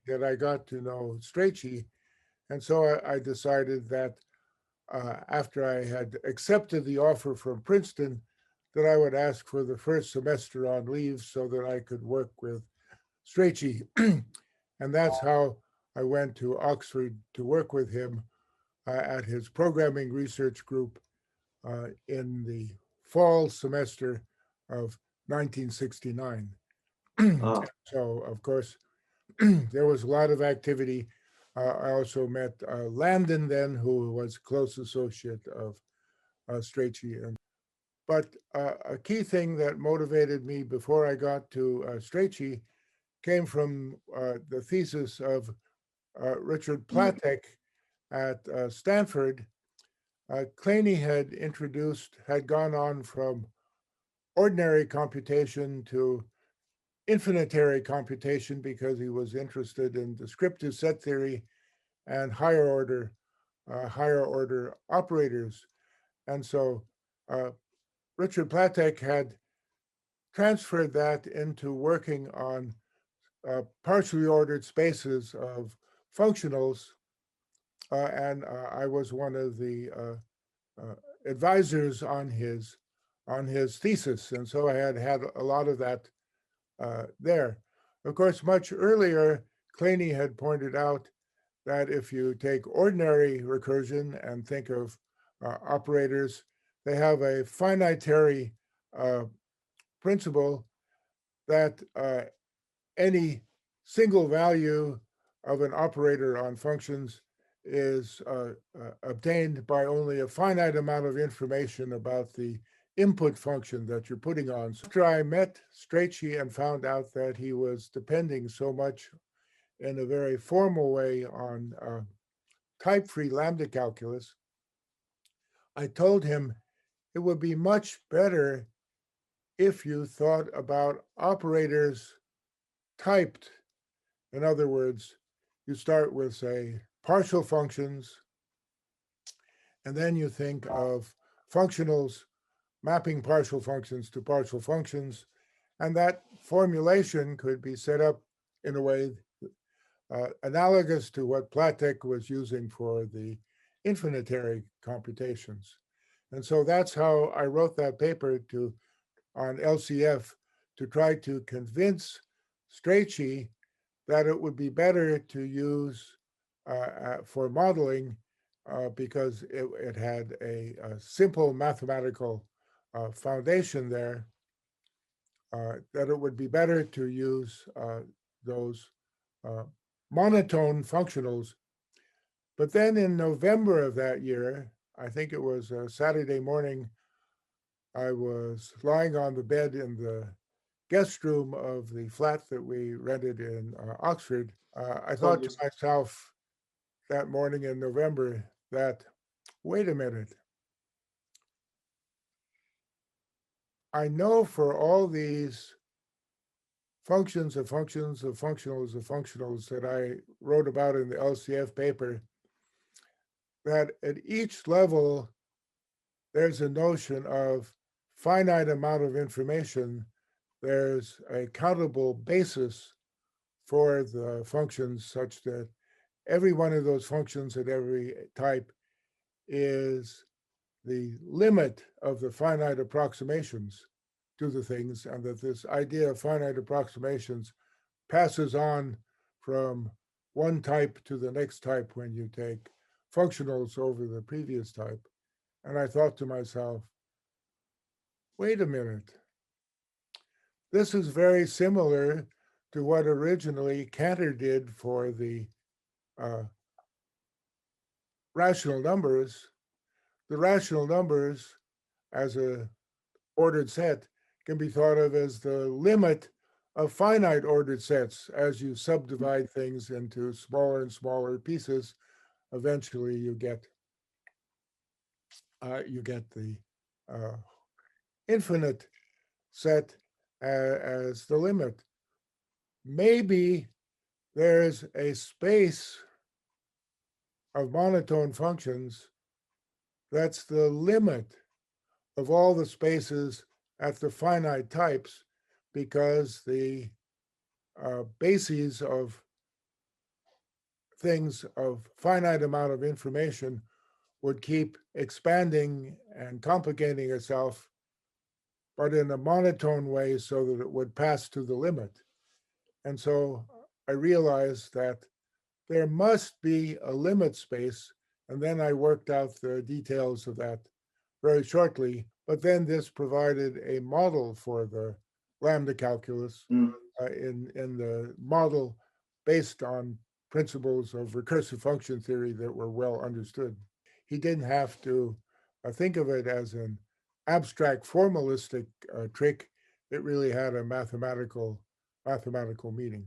that I got to know Strachey. And so I decided that after I had accepted the offer from Princeton, that I would ask for the first semester on leave so that I could work with Strachey. And that's how I went to Oxford to work with him at his programming research group in the fall semester of 1969. Ah, So, of course, there was a lot of activity. I also met Landon then, who was close associate of Strachey. But a key thing that motivated me before I got to Strachey came from the thesis of Richard Platek at Stanford. Claney had gone on from ordinary computation to infinitary computation because he was interested in descriptive set theory and higher order operators. And so Richard Platek had transferred that into working on partially ordered spaces of functionals, and I was one of the advisors on his thesis, and so I had a lot of that there. Of course, much earlier, Claney had pointed out that if you take ordinary recursion and think of operators, they have a finitary principle that any single value of an operator on functions is obtained by only a finite amount of information about the input function that you're putting on. So after I met Strachey and found out that he was depending so much in a very formal way on type-free lambda calculus, I told him it would be much better if you thought about operators typed. In other words, you start with, say, partial functions, and then you think of functionals mapping partial functions to partial functions, and that formulation could be set up in a way analogous to what Platek was using for the infinitary computations. And so that's how I wrote that paper on LCF to try to convince Strachey that it would be better to use for modeling because it had a simple mathematical foundation there, that it would be better to use those monotone functionals. But then in November of that year, I think it was a Saturday morning, I was lying on the bed in the guest room of the flat that we rented in Oxford. I oh, thought to myself that morning in November that, wait a minute, I know for all these functions of functions of functionals of functionals that I wrote about in the LCF paper, that at each level, there's a notion of finite amount of information. There's a countable basis for the functions such that every one of those functions at every type is the limit of the finite approximations to the things, and that this idea of finite approximations passes on from one type to the next type when you take functionals over the previous type. And I thought to myself, wait a minute, this is very similar to what originally Cantor did for the uh, rational numbers. The rational numbers as a ordered set can be thought of as the limit of finite ordered sets. As you subdivide things into smaller and smaller pieces, eventually you get the uh, infinite set as the limit. Maybe there's a space of monotone functions that's the limit of all the spaces at the finite types, because the bases of things of finite amount of information would keep expanding and complicating itself, but in a monotone way so that it would pass to the limit. And so I realized that there must be a limit space. And then I worked out the details of that very shortly. But then this provided a model for the lambda calculus in the model based on principles of recursive function theory that were well understood. He didn't have to think of it as an abstract formalistic trick. It really had a mathematical meaning.